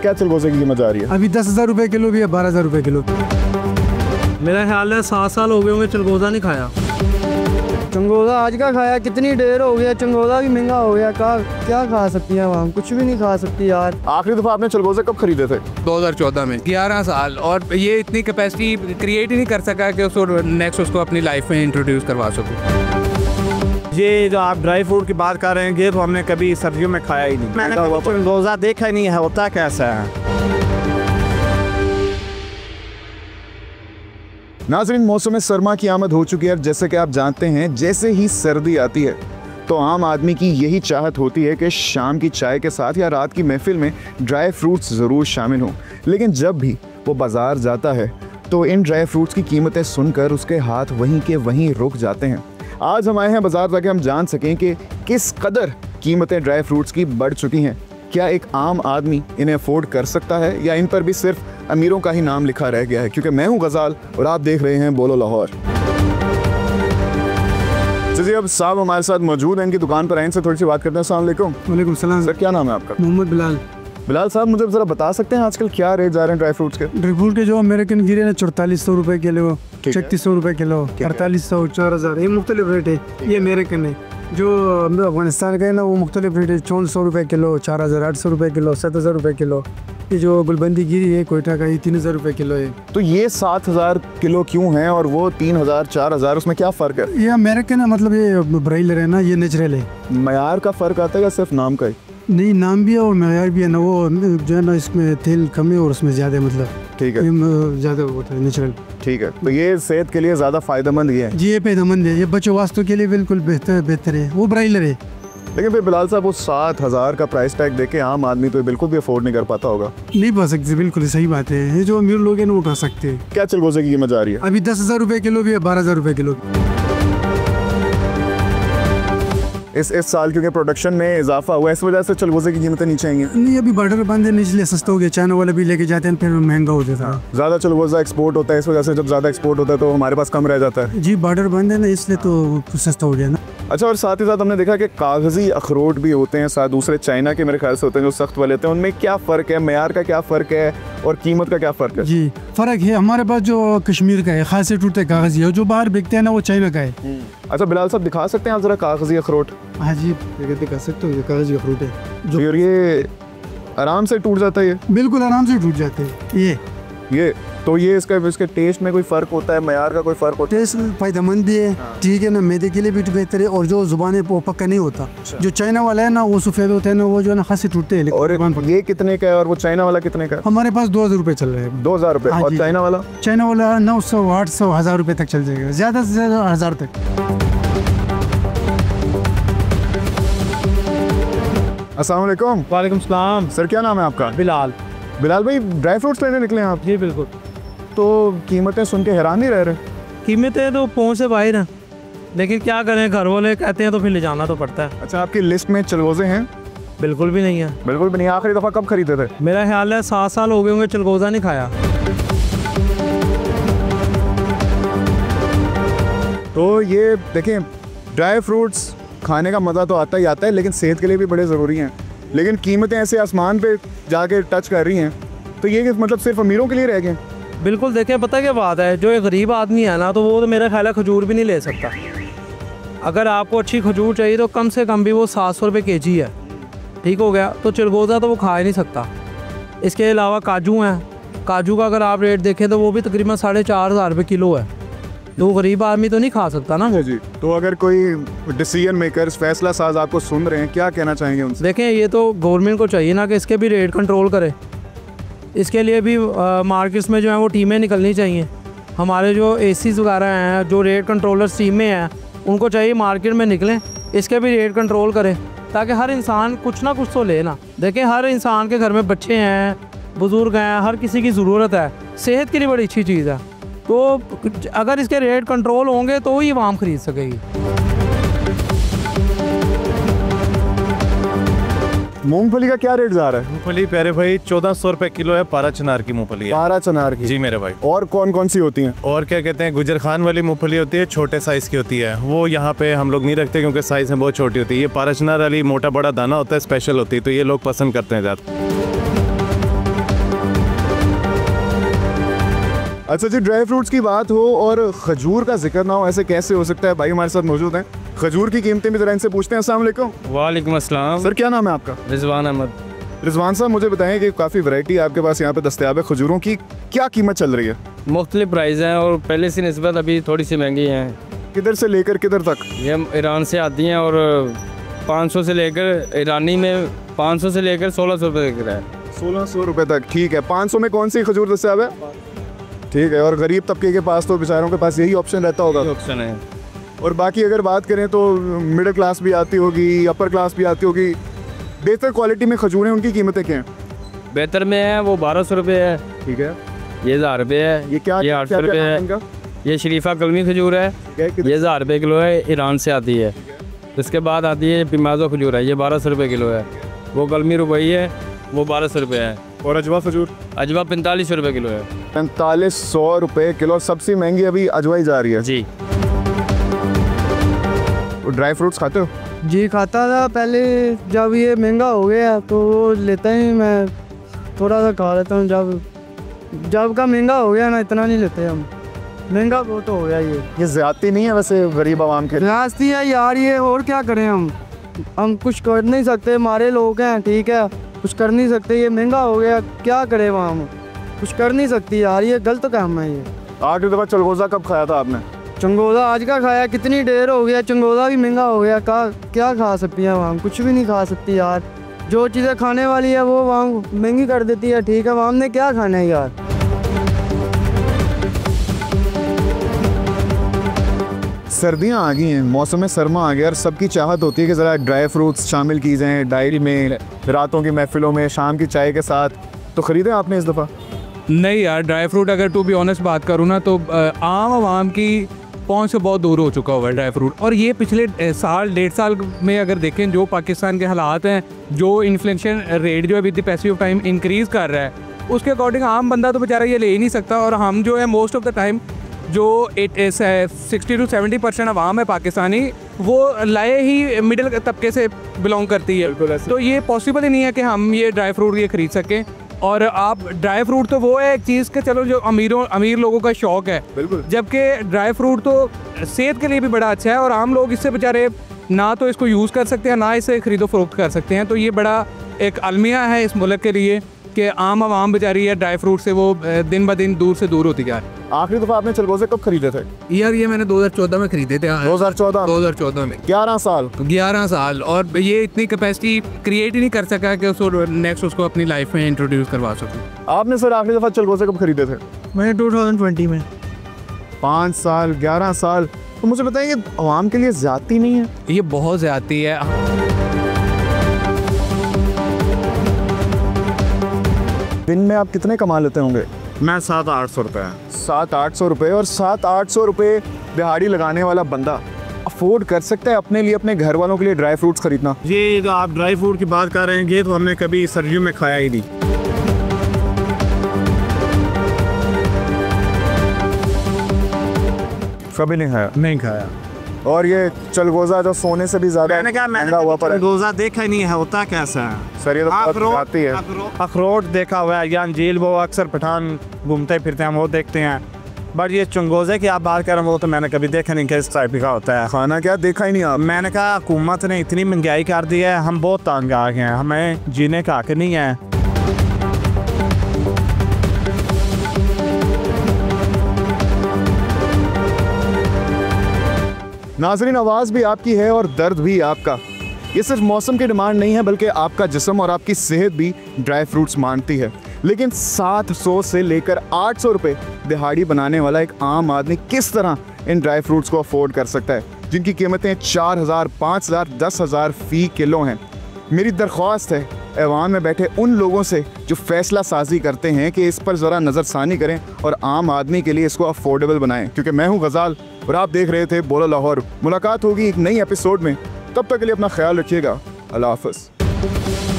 क्या चिलगोज़े की कीमत जा रही है? अभी 10,000 रुपये किलो भी है, 12,000 रुपये किलो। मेरा ख्याल है 7 साल हो गए होंगे चिलगोज़ा नहीं खाया। चंगोज़ा आज का खाया, कितनी देर हो गया, चंगोज़ा भी महंगा हो गया, क्या खा सकती है हम, कुछ भी नहीं खा सकती यार। आखिरी दफ़ा आपने चिलगोज़े कब खरीदे थे? 2014 में। 11 साल, और ये इतनी कैपेसिटी क्रिएट ही नहीं कर सका कि उसको नेक्स्ट उसको अपनी लाइफ में इंट्रोड्यूस करवा सकूँ। ये जो आप ड्राई फ्रूट की बात कर रहे हैं, ये तो हमने कभी सर्दियों में खाया ही नहीं। मैंने चिलगोज़ा देखा ही नहीं है, होता कैसा है। नाज़रीन, मौसम सरमा की आमद हो चुकी है। जैसे कि आप जानते हैं, जैसे ही सर्दी आती है तो आम आदमी की यही चाहत होती है कि शाम की चाय के साथ या रात की महफिल में ड्राई फ्रूट्स ज़रूर शामिल हों। लेकिन जब भी वो बाज़ार जाता है तो इन ड्राई फ्रूट्स की कीमतें सुनकर उसके हाथ वहीं के वहीं रुक जाते हैं। आज हम आए हैं बाज़ार ताकि हम जान सकें कि किस कदर कीमतें ड्राई फ्रूट्स की बढ़ चुकी हैं। क्या एक आम आदमी इन्हें अफोर्ड कर सकता है या इन पर भी सिर्फ अमीरों का ही नाम लिखा रह गया है? क्योंकि मैं हूं गज़ाल और आप देख रहे हैं बोलो लाहौर। जी, अब साहब हमारे साथ मौजूद हैं, इनकी दुकान पर आए, इनसे थोड़ी सी बात करते हैं। अस्सलाम वालेकुम। वालेकुम सलाम। सर, क्या नाम है आपका? मोहम्मद बिलाल। बिलाल साहब, मुझे ज़रा बता सकते हैं आजकल क्या रेट जा रहे हैं ड्राई फ्रूट्स के? ड्राई फ्रूट के जो अमेरिकन गिरे ना 4400 रुपये किलो, 3600 रुपये किलो, 4800, 4000, ये मुख्तलिफ रेट है। ये अमेरिकन है। जो अफगानिस्तान का है ना, वो मुख्तलिफ रेट है। 5400 रुपये किलो, 4800 रुपये किलो, 7000 रुपये किलो। ये जो गुलबंदी गिरी है कोयटा का, ये 3000 रुपये किलो है। तो ये 7000 किलो क्यों है और वो 3000, 4000, उसमें क्या फ़र्क है? ये अमेरिकन है, मतलब ये ब्राइलर है ना, ये नेचुरल है। मयार का फ़र्क आता है या सिर्फ नाम का ही? नहीं, नाम भी है और मयार भी है ना। वो जो है ना, इसमें तेल कम है और उसमें ज़्यादा, मतलब ठीक है, ज़्यादा होता है नेचुरल। ठीक है, तो ये सेहत के लिए ज़्यादा फ़ायदेमंद ये है? जी, ये फ़ायदेमंद है, ये बच्चों वास्तु के लिए बिल्कुल बेहतर है। वो ब्राइलर है। लेकिन फिर बिलाल साहब, वो 7000 का प्राइस टैग देके आम आदमी तो बिल्कुल भी अफोर्ड नहीं कर पाता होगा। नहीं पा सकते, बिल्कुल सही बात है। ये जो अमीर लोग हैं ना, उठा सकते हैं। क्या चिलगोज़े की कीमत जा रही है? अभी 10,000 रुपये किलो भी है, 12,000 रुपये किलो। इस साल क्योंकि प्रोडक्शन में इजाफा हुआ है, इस वजह से चिलगोज़े की कीमतें नीचे आई हैं। नहीं, अभी बॉर्डर बंद है, इसलिए सस्ता हो गया। चाइना वाले भी लेके जाते हैं, फिर महंगा हो जाता है। ज़्यादा चिलगोज़ा एक्सपोर्ट होता है, इस वजह से जब ज़्यादा एक्सपोर्ट होता है तो हमारे पास कम रह जाता है। जी, बॉर्डर बंद है ना, इसलिए तो सस्ता हो गया ना। अच्छा, और साथ ही साथ हमने देखा कि कागज़ी अखरोट भी होते हैं, साथ दूसरे चाइना के मेरे ख्याल से होते हैं जो सख्त वाले होते हैं। उनमें क्या फ़र्क है, मयार का क्या फ़र्क है और कीमत का क्या फ़र्क है? जी, फ़र्क है। हमारे पास जो कश्मीर का है, खास से टूटते कागज़ी है, जो बाहर बिकते हैं ना, वो चाइना का है। अच्छा बिलाल साहब, दिखा सकते हैं आप ज़रा कागज़ी अखरोट? हाँ जी, दिखा सकते हो, ये कागज़ी अखरोट है जो ये आराम से टूट जाता है? ये बिल्कुल आराम से टूट जाते हैं। ये तो ये इसके टेस्ट में कोई फ़र्क होता है, मयार का कोई फ़र्क होता है? टेस्ट फ़ायदेमंद भी है, ठीक है ना, मैदे के लिए भी बेहतर है। और जो ज़ुबान है वो पक्का नहीं होता। जो चाइना वाला है ना, वो सफ़ेद होता है ना, वो जो है ना खास से टूटते हैं। और ये कितने का है और वो चाइना वाला कितने का है? हमारे पास 2000 रुपये चल रहे हैं। 2000 रुपये? और चाइना वाला? चाइना वाला 900, 800, 1000 रुपये तक चल जाएगा, ज़्यादा से ज़्यादा 1000 तक। अस्सलाम वालेकुम। वालेकुम सलाम। सर, क्या नाम है आपका? बिलाल। बिलाल भाई, ड्राई फ्रूट्स लेने निकले हैं आप? जी बिल्कुल। तो कीमतें सुन के हैरान नहीं रह रहे? कीमतें तो पहुँच से बाहर हैं, लेकिन क्या करें, घर वाले कहते हैं तो फिर ले जाना तो पड़ता है। अच्छा, आपकी लिस्ट में चिलगोज़े हैं? बिल्कुल भी नहीं है। बिल्कुल भी नहीं। आखिरी दफ़ा कब खरीदे थे? मेरा ख्याल है 7 साल हो गए होंगे चिलगोज़ा नहीं खाया। तो ये देखें, ड्राई फ्रूट्स खाने का मज़ा तो आता ही आता है, लेकिन सेहत के लिए भी बड़े ज़रूरी हैं। लेकिन कीमतें ऐसे आसमान पे जाके टच कर रही हैं, तो ये मतलब सिर्फ अमीरों के लिए रह गए? बिल्कुल, देखें पता क्या बात है, जो एक गरीब आदमी है ना, तो वो तो मेरा ख्याल है खजूर भी नहीं ले सकता। अगर आपको अच्छी खजूर चाहिए तो कम से कम भी वो 700 रुपये केजी है, ठीक हो गया। तो चिलगोज़ा तो वो खा ही नहीं सकता। इसके अलावा काजू हैं, काजू का अगर आप रेट देखें तो वो भी तकरीबन 4500 रुपये किलो है। तो गरीब आदमी तो नहीं खा सकता ना। जी, तो अगर कोई डिसीजन मेकर्स, फैसला साज आपको सुन रहे हैं, क्या कहना चाहेंगे उनसे? देखें, ये तो गवर्नमेंट को चाहिए ना कि इसके भी रेट कंट्रोल करे। इसके लिए भी मार्केट्स में जो है वो टीमें निकलनी चाहिए। हमारे जो एसीज़ वगैरह हैं, जो रेट कंट्रोलर्स टीमें हैं, उनको चाहिए मार्केट में निकलें, इसके भी रेट कंट्रोल करें, ताकि हर इंसान कुछ ना कुछ तो ले ना। देखें, हर इंसान के घर में बच्चे हैं, बुज़ुर्ग हैं, हर किसी की ज़रूरत है। सेहत के लिए बड़ी अच्छी चीज़ है। तो अगर इसके रेट कंट्रोल होंगे तो ही आवाम खरीद सकेगी। मूंगफली का क्या रेट जा रहा है? मूंगफली प्यारे भाई 1400 रुपये किलो है। पारा चनार की मूंगफली है। पारा चनार की? जी मेरे भाई। और कौन कौन सी होती हैं? और क्या कहते हैं, गुजर खान वाली मूंगफली होती है, छोटे साइज़ की होती है। वो यहाँ पे हम लोग नहीं रखते क्योंकि साइज़ में बहुत छोटी होती है। ये पारा चनार वाली मोटा बड़ा दाना होता है, स्पेशल होती है, तो ये लोग पसंद करते हैं ज़्यादा। अच्छा जी, ड्राई फ्रूट्स की बात हो और खजूर का जिक्र ना हो, ऐसे कैसे हो सकता है? भाई हमारे साथ मौजूद हैं, खजूर की कीमतें भी जरा इनसे पूछते हैं। अस्सलाम वालेकुम। वालेकुम अस्सलाम। सर क्या नाम है आपका? रिजवान अहमद। रिजवान साहब, मुझे बताएं कि काफ़ी वैरायटी आपके पास यहाँ पे दस्तयाब है खजूरों की, क्या कीमत चल रही है? मुख्तलिफ प्राइस हैं और पहले से निस्बत अभी थोड़ी सी महंगी हैं। किधर से लेकर किधर तक? ये ईरान से आती हैं और 500 से लेकर, ईरानी में 500 से लेकर 1600 रुपये तक है। 1600 रुपये तक, ठीक है। 500 में कौन सी खजूर दस्तयाब है? ठीक है। और गरीब तबके के पास तो बेचारों के पास यही ऑप्शन रहता होगा। ऑप्शन है। और बाकी अगर बात करें तो मिडिल क्लास भी आती होगी, अपर क्लास भी आती होगी, बेहतर क्वालिटी में खजूरें, उनकी कीमतें क्या हैं? बेहतर में है वो 1200 रुपये है। ठीक है। ये 1000 रुपये है। ये क्या? ये 800 रुपये है। ये शरीफा कलमी खजूर है, ये 1000 रुपये किलो है, ईरान से आती है। इसके बाद आती है पिमाजो खजूर है, ये 1200 रुपये किलो है। वो कलमी रुपई है, वो 1200 रुपये है। और अजवा खजूर? अजवा 4500 रुपये किलो है। 4500 रुपये किलो। सबसे महंगी अभी अजवाई जा रही है जी। ड्राई फ्रूट्स खाते हो? जी खाता था पहले, जब ये महंगा हो गया तो वो लेता ही, मैं थोड़ा सा खा लेता हूँ। जब का महंगा हो गया ना, इतना नहीं लेते हम, महंगा बहुत हो गया। ये ज़्यादती नहीं है वैसे गरीब आवाम के? रियासती है यार ये, और क्या करें हम कुछ कर नहीं सकते, हमारे लोग हैं, ठीक है, कुछ कर नहीं सकते। ये महंगा हो गया, क्या करें वहाँ, हम कुछ कर नहीं सकती यार, ये गलत काम है। ये आखिरी दफ़ा चलगोज़ा कब खाया था आपने? चंगोज़ा आज का खाया, कितनी देर हो गया, चंगोज़ा भी महंगा हो गया। क्या खा सकती है वहाँ, कुछ भी नहीं खा सकती यार। जो चीज़ें खाने वाली है वो वहाँ महंगी कर देती है, ठीक है, वहाँ हमने क्या खाना है यार। सर्दियाँ आ गई हैं, मौसम सरमा आ गया और सबकी चाहत होती है कि ज़रा ड्राई फ्रूट्स शामिल की जाएँ डायरी में, रातों की महफिलों में, शाम की चाय के साथ। तो ख़रीदे आपने इस दफ़ा? नहीं यार, ड्राई फ्रूट अगर टू बी ऑनेस्ट बात करूँ ना तो आम आवाम की पहुंच से बहुत दूर हो चुका हुआ है ड्राई फ्रूट। और ये पिछले साल 1.5 साल में अगर देखें जो पाकिस्तान के हालात हैं, जो इन्फ्लेशन रेट जो है with the passage of time increase कर रहा है, उसके अकॉर्डिंग आम बंदा तो बेचारा ये ले ही नहीं सकता। और हम जो है मोस्ट ऑफ द टाइम जो 60 to 70% अवाम है पाकिस्तानी, वो लाए ही मिडिल तबके से बिलोंग करती है। तो ये पॉसिबल ही नहीं है कि हम ये ड्राई फ्रूट ये ख़रीद सकें। और आप ड्राई फ्रूट तो वो है एक चीज़ के, चलो जो अमीर लोगों का शौक़ है, जबकि ड्राई फ्रूट तो सेहत के लिए भी बड़ा अच्छा है और आम लोग इससे बेचारे ना तो इसको यूज़ कर सकते हैं, ना इसे ख़रीदो फरोख्त कर सकते हैं। तो ये बड़ा एक अलमिया है इस मुल्क के लिए कि आम आवाम बेचारी है ड्राई फ्रूट से वो दिन ब दिन दूर से दूर होती जा रही है। आखिरी दफ़ा आपने चलगोज़े कब खरीदे थे? यार ये मैंने 2014 में खरीदे थे। 2014 में। 11 साल। 11 साल। और ये इतनी कैपेसिटी क्रिएट ही नहीं कर सका कि उसको नेक्स्ट उसको अपनी लाइफ में इंट्रोड्यूस करवा सकूँ। आपने सर आखिरी दफ़ा चलगोज़े कब खरीदे थे? मैंने 2020 में। 5 साल, 11 साल। तो मुझे बताइए, ये आवाम के लिए ज़्यादती नहीं है? ये बहुत ज़्यादती है। दिन में आप कितने कमा लेते होंगे? मैं 700-800 रुपये। 700-800 रुपये। और 700-800 रुपये दिहाड़ी लगाने वाला बंदा अफोर्ड कर सकता है अपने लिए, अपने घर वालों के लिए ड्राई फ्रूट्स खरीदना? ये तो आप ड्राई फ्रूट की बात कर रहे हैं, ये तो हमने कभी सर्दियों में खाया ही नहीं। कभी नहीं खाया? नहीं खाया। और ये चलगोज़ा जो सोने से भी ज़्यादा महंगा हुआ पर चलगोज़ा देखा ही नहीं है, होता कैसा है? सर ये तो बहुत आती है। अखरोट देखा हुआ है या अंजीर, वो अक्सर पठान घूमते फिरते हैं वो देखते हैं, बट ये चंगोज़े की आप बात कर रहे हैं वो तो मैंने कभी देखा नहीं कि इस टाइप का होता है। खाना क्या देखा ही नहीं आप? मैंने कहा हुकूमत ने इतनी महंगाई कर दी है, हम बहुत तंग आ गए हैं, हमें जीने का हक नहीं है। नाज़रीन, आवाज़ भी आपकी है और दर्द भी आपका। ये सिर्फ मौसम की डिमांड नहीं है, बल्कि आपका जिस्म और आपकी सेहत भी ड्राई फ्रूट्स मांगती है। लेकिन 700 से लेकर 800 रुपये दिहाड़ी बनाने वाला एक आम आदमी किस तरह इन ड्राई फ्रूट्स को अफोर्ड कर सकता है, जिनकी कीमतें 4000, 5000, 10,000 फ़ी किलो हैं। मेरी दरख्वास्त है ऐवान में बैठे उन लोगों से जो फ़ैसला साजी करते हैं कि इस पर ज़रा नज़रसानी करें और आम आदमी के लिए इसको अफोर्डेबल बनाएं। क्योंकि मैं हूँ गज़ाल और आप देख रहे थे बोलो लाहौर। मुलाकात होगी एक नई एपिसोड में, तब तक के लिए अपना ख्याल रखिएगा। अल्लाह हाफ़िज़।